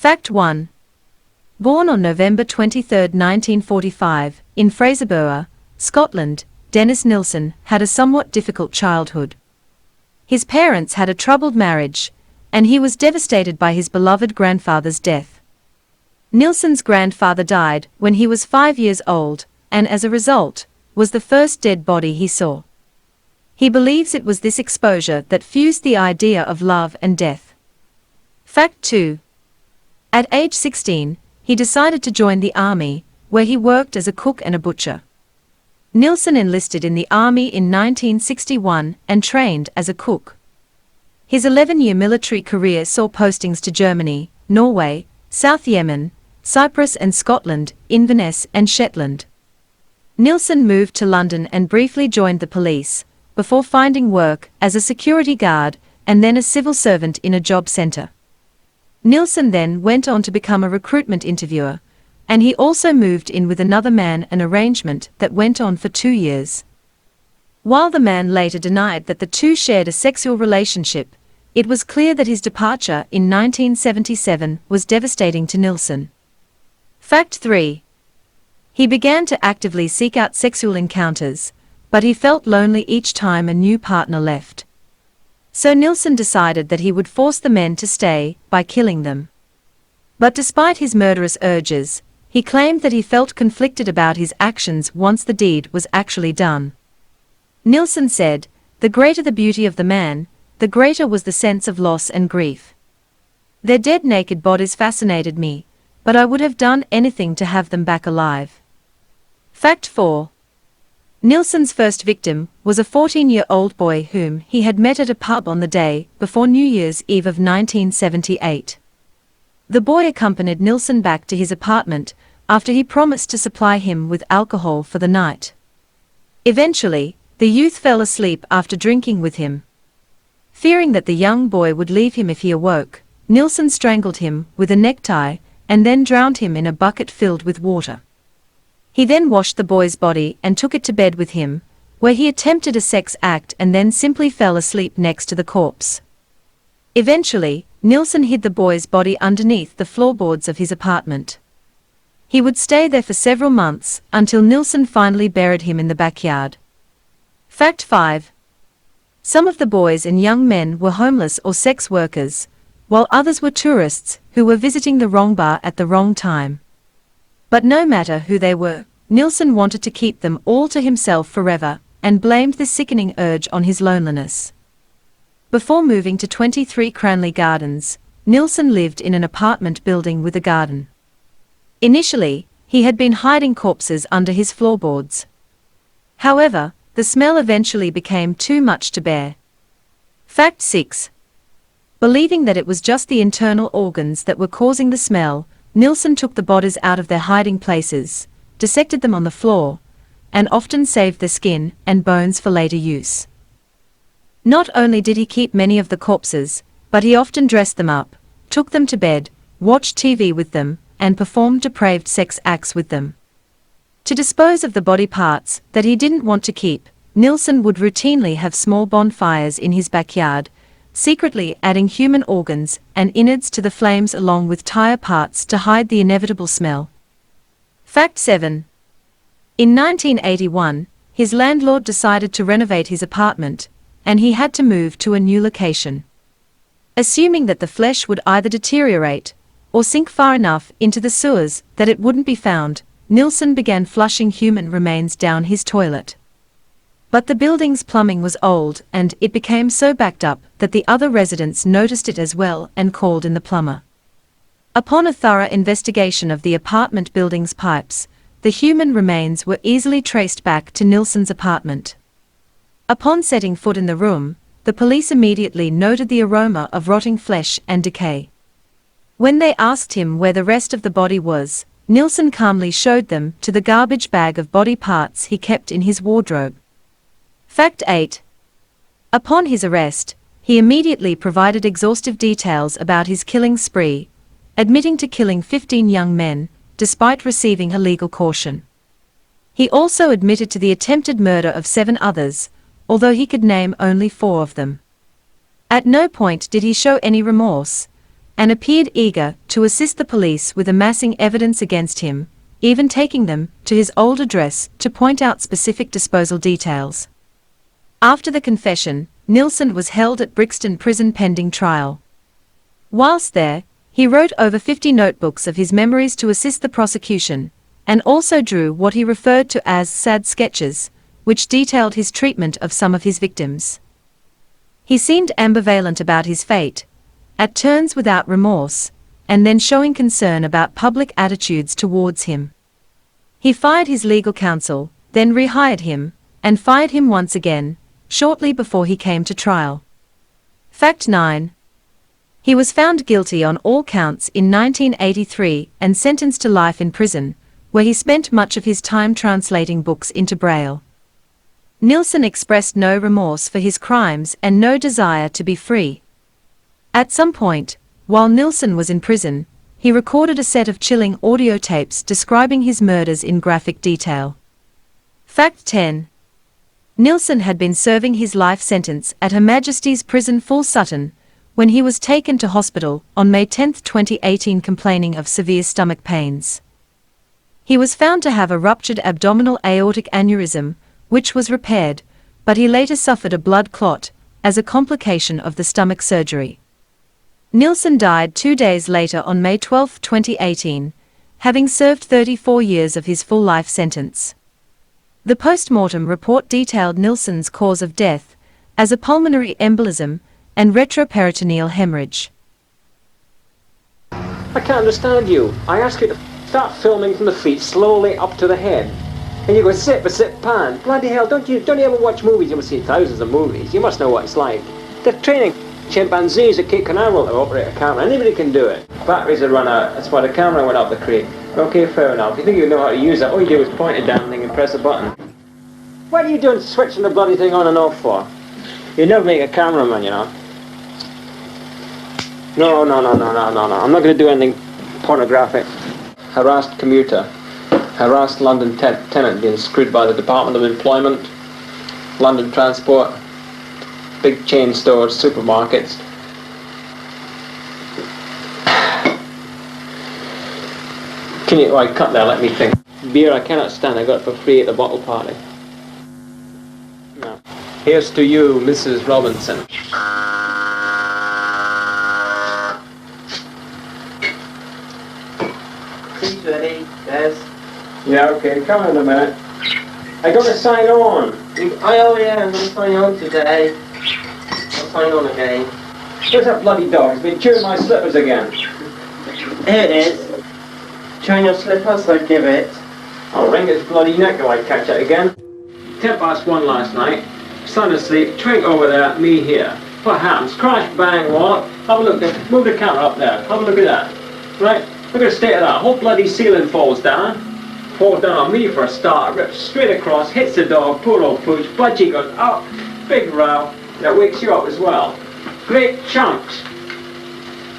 Fact 1. Born on November 23, 1945, in Fraserburgh, Scotland, Dennis Nilsson had a somewhat difficult childhood. His parents had a troubled marriage, and he was devastated by his beloved grandfather's death. Nilsson's grandfather died when he was 5 years old, and as a result, was the first dead body he saw. He believes it was this exposure that fused the idea of love and death. Fact 2. At age 16, he decided to join the army, where he worked as a cook and a butcher. Nilsson enlisted in the army in 1961 and trained as a cook. His 11-year military career saw postings to Germany, Norway, South Yemen, Cyprus and Scotland, Inverness and Shetland. Nilsson moved to London and briefly joined the police, before finding work as a security guard and then a civil servant in a job centre. Nilsson then went on to become a recruitment interviewer, and he also moved in with another man, an arrangement that went on for 2 years. While the man later denied that the two shared a sexual relationship, it was clear that his departure in 1977 was devastating to Nilsson. Fact 3. He began to actively seek out sexual encounters, but he felt lonely each time a new partner left. So Nilsson decided that he would force the men to stay by killing them. But despite his murderous urges, he claimed that he felt conflicted about his actions once the deed was actually done. Nilsson said, "The greater the beauty of the man, the greater was the sense of loss and grief. Their dead naked bodies fascinated me, but I would have done anything to have them back alive." Fact 4. Nilsson's first victim was a 14-year-old boy whom he had met at a pub on the day before New Year's Eve of 1978. The boy accompanied Nilsson back to his apartment after he promised to supply him with alcohol for the night. Eventually, the youth fell asleep after drinking with him. Fearing that the young boy would leave him if he awoke, Nilsson strangled him with a necktie and then drowned him in a bucket filled with water. He then washed the boy's body and took it to bed with him, where he attempted a sex act and then simply fell asleep next to the corpse. Eventually, Nilsson hid the boy's body underneath the floorboards of his apartment. He would stay there for several months until Nilsson finally buried him in the backyard. Fact 5. Some of the boys and young men were homeless or sex workers, while others were tourists who were visiting the wrong bar at the wrong time. But no matter who they were, Nilsson wanted to keep them all to himself forever, and blamed this sickening urge on his loneliness. Before moving to 23 Cranley Gardens, Nilsson lived in an apartment building with a garden. Initially, he had been hiding corpses under his floorboards. However, the smell eventually became too much to bear. Fact 6. Believing that it was just the internal organs that were causing the smell, Nilsson took the bodies out of their hiding places, dissected them on the floor, and often saved their skin and bones for later use. Not only did he keep many of the corpses, but he often dressed them up, took them to bed, watched TV with them, and performed depraved sex acts with them. To dispose of the body parts that he didn't want to keep, Nilsson would routinely have small bonfires in his backyard, secretly adding human organs and innards to the flames along with tire parts to hide the inevitable smell. Fact 7. In 1981, his landlord decided to renovate his apartment, and he had to move to a new location. Assuming that the flesh would either deteriorate or sink far enough into the sewers that it wouldn't be found, Nilsson began flushing human remains down his toilet. But the building's plumbing was old and it became so backed up that the other residents noticed it as well and called in the plumber. Upon a thorough investigation of the apartment building's pipes, the human remains were easily traced back to Nilsson's apartment. Upon setting foot in the room, the police immediately noted the aroma of rotting flesh and decay. When they asked him where the rest of the body was, Nilsson calmly showed them to the garbage bag of body parts he kept in his wardrobe. Fact 8. Upon his arrest, he immediately provided exhaustive details about his killing spree, admitting to killing 15 young men, despite receiving a legal caution. He also admitted to the attempted murder of 7 others, although he could name only 4 of them. At no point did he show any remorse, and appeared eager to assist the police with amassing evidence against him, even taking them to his old address to point out specific disposal details. After the confession, Nilsson was held at Brixton Prison pending trial. Whilst there, he wrote over 50 notebooks of his memories to assist the prosecution, and also drew what he referred to as sad sketches, which detailed his treatment of some of his victims. He seemed ambivalent about his fate, at turns without remorse, and then showing concern about public attitudes towards him. He fired his legal counsel, then rehired him, and fired him once again, shortly before he came to trial. Fact 9. He was found guilty on all counts in 1983 and sentenced to life in prison, where he spent much of his time translating books into Braille. Nilsson expressed no remorse for his crimes and no desire to be free. At some point, while Nilsson was in prison, he recorded a set of chilling audio tapes describing his murders in graphic detail. Fact 10. Nilsson had been serving his life sentence at Her Majesty's Prison Full Sutton, when he was taken to hospital on May 10, 2018 complaining of severe stomach pains. He was found to have a ruptured abdominal aortic aneurysm, which was repaired, but he later suffered a blood clot, as a complication of the stomach surgery. Nilsson died 2 days later on May 12, 2018, having served 34 years of his full life sentence. The post-mortem report detailed Nilsson's cause of death as a pulmonary embolism and retroperitoneal hemorrhage. I can't understand you. I ask you to start filming from the feet slowly up to the head. And you go sit, but sit pan. Bloody hell, don't you ever watch movies? You must see thousands of movies. You must know what it's like. They're training chimpanzees at Cape Canaveral to operate a camera. Anybody can do it. Batteries had run out. That's why the camera went up the creek. Okay, fair enough. If you think you know how to use it, all you do is point it down and press a button. What are you doing switching the bloody thing on and off for? You'd never make a cameraman, you know. No. I'm not going to do anything pornographic. Harassed commuter. Harassed London tenant being screwed by the Department of Employment. London Transport. Big chain stores, supermarkets. Can you, cut there, let me think. Beer I cannot stand, I got it for free at the bottle party. No. Here's to you, Mrs. Robinson. He's ready, Des. Yeah, okay, come in a minute. I got to sign on. Oh yeah, I'm going to sign on today. I'll sign on again. Where's that bloody dog? It's been chewing my slippers again. Here it is. Chewing your slippers, I give it. I'll wring its bloody neck if I catch it again. 1:10 last night. Son asleep, Twink over there, me here. What happens? Crash, bang, what? Have a look, move the camera up there. Have a look at that. Right? Look at the state of that. Whole bloody ceiling falls down. Falls down on me for a start, rips straight across, hits the dog, poor old pooch, budgie goes up, big row, that wakes you up as well. Great chunks.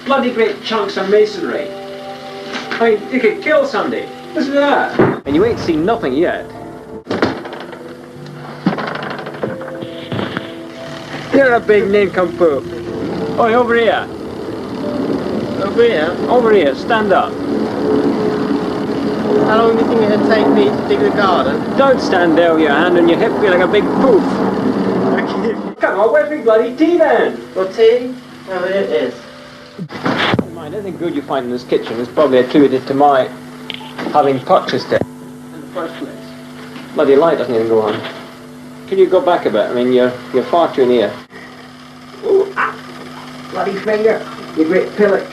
Bloody great chunks of masonry. I mean, you could kill somebody. Listen to that. And you ain't seen nothing yet. You're a big nincompoop. Oi, over here. Over here? Over here, stand up. How long do you think it'd take me to dig the garden? Don't stand there with your hand on your hip, feel like a big poof. Come on, where's my bloody tea then? What tea? Oh, here it is. Mind, anything good you find in this kitchen is probably attributed to my having purchased it in the first place. Bloody light doesn't even go on. Can you go back a bit? I mean, you're far too near. Ooh, ah! Bloody finger, you great pillock.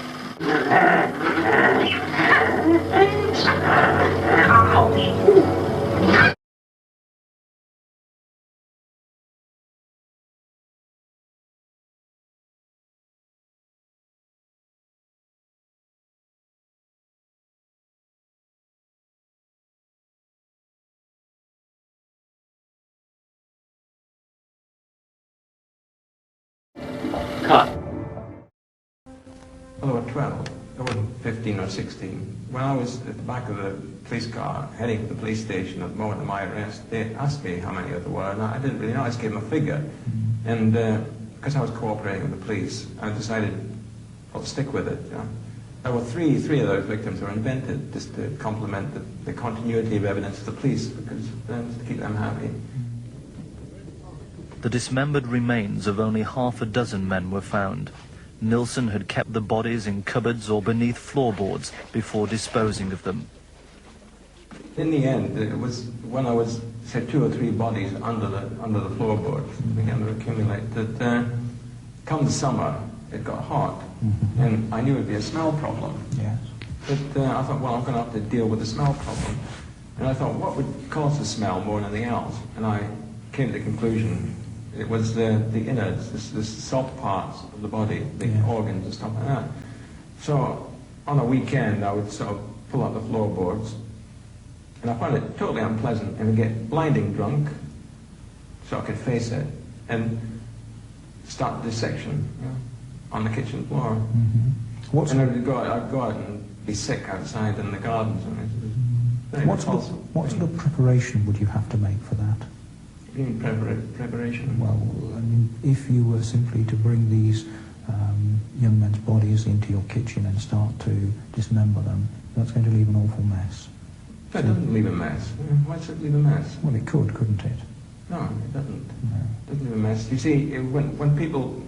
Cut. Well, there were 12. There wasn't 15 or 16. When I was at the back of the police car heading to the police station at the moment of my arrest, they asked me how many there were, and I didn't really know. I just gave them a figure. And because I was cooperating with the police, I decided I'll stick with it. There were three of those victims were invented just to complement the continuity of evidence to the police, because then to keep them happy. The dismembered remains of only half a dozen men were found. Nilsson had kept the bodies in cupboards or beneath floorboards before disposing of them. In the end, it was when I was, say, 2 or 3 bodies under the floorboards began to accumulate that come the summer, it got hot, and I knew it would be a smell problem. Yes. But I thought, well, I'm going to have to deal with the smell problem. And I thought, what would cause the smell more than anything else? And I came to the conclusion it was the innards, the soft parts of the body, the organs and stuff like that. So on a weekend, I would sort of pull out the floorboards, and I found it totally unpleasant, and I'd get blinding drunk, so I could face it, and start the dissection on the kitchen floor. And I'd go out and be sick outside in the gardens. What sort of preparation would you have to make for that? You mean preparation? Well, I mean, if you were simply to bring these young men's bodies into your kitchen and start to dismember them, that's going to leave an awful mess. It doesn't leave a mess. Why should it leave a mess? Well, it could, couldn't it? No, it doesn't. No. It doesn't leave a mess. You see, when people,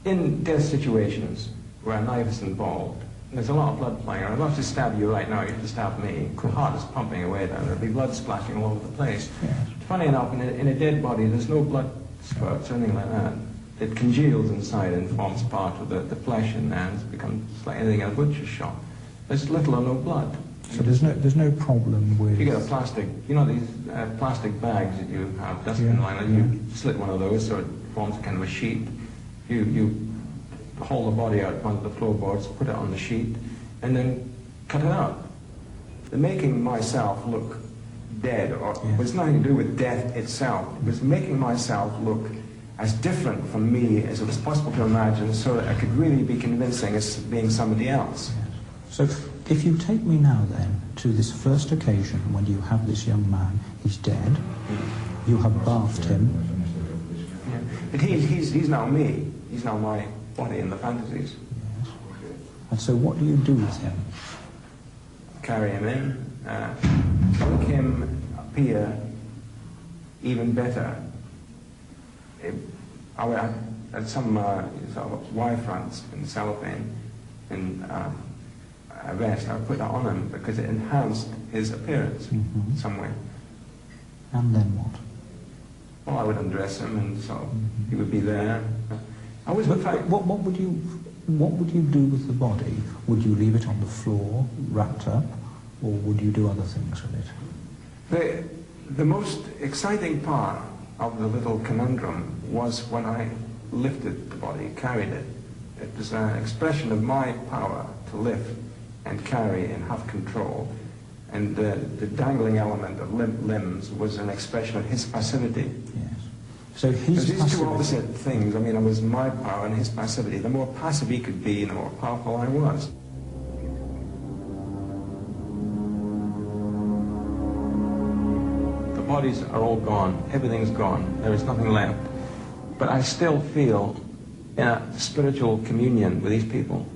in death situations where a knife is involved, there's a lot of blood flying around. I'd love to stab you right now, you have to stab me. The heart is pumping away there, there'll be blood splashing all over the place. Yes. Funny enough, in a dead body, there's no blood spurts or anything like that. It congeals inside and forms part of the flesh in there, and it becomes like anything in a butcher's shop. There's little or no blood. So there's no problem with... If you get a plastic, you know these plastic bags that you have, dustbin liners, you slit one of those so it forms kind of a sheet. You haul the body out onto the floorboards, put it on the sheet, and then cut it out. The making myself look dead was nothing to do with death itself. It was making myself look as different from me as it was possible to imagine, so that I could really be convincing as being somebody else. So if you take me now then to this first occasion when you have this young man, he's dead, you have bathed him. Yeah. But he's now me. He's now my body in the fantasies. Yes. And so what do you do with him? Carry him in, make him appear even better. I had some sort of wire fronts in cellophane in a vest. I would put that on him because it enhanced his appearance in some way. And then what? Well, I would undress him, and so he would be there. I was, What would you do with the body? Would you leave it on the floor, wrapped up, or would you do other things with it? The most exciting part of the little conundrum was when I lifted the body, carried it. It was an expression of my power to lift and carry and have control. And the dangling element of limbs was an expression of his passivity. Yes. So his these passivity... two opposite things. I mean, it was my power and his passivity. The more passive he could be, the more powerful I was. The bodies are all gone. Everything's gone. There is nothing left. But I still feel in a spiritual communion with these people.